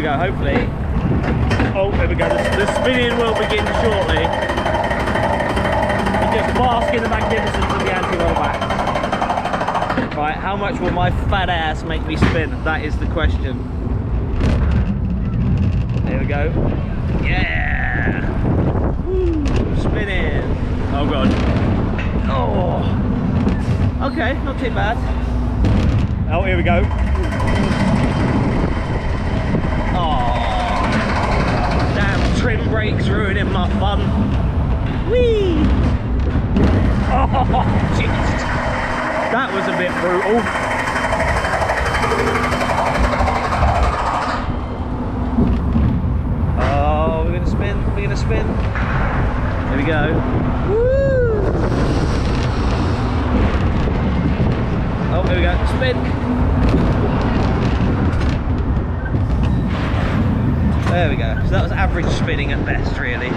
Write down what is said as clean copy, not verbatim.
we go, hopefully. Oh, there we go. The spinning will begin shortly. And just bask in the magnificence of the anti-roll back. Right, how much will my fat ass make me spin? That is the question. There we go. Yeah! Woo, spinning. Oh god. Oh. Okay, not too bad. Oh, here we go. Oh. Damn, trim brakes ruining my fun. Whee! Oh, Jesus. That was a bit brutal. Oh, we're gonna spin, we're gonna spin. There we go. Woo! Oh, there we go, spin. There we go. So that was average spinning at best, really.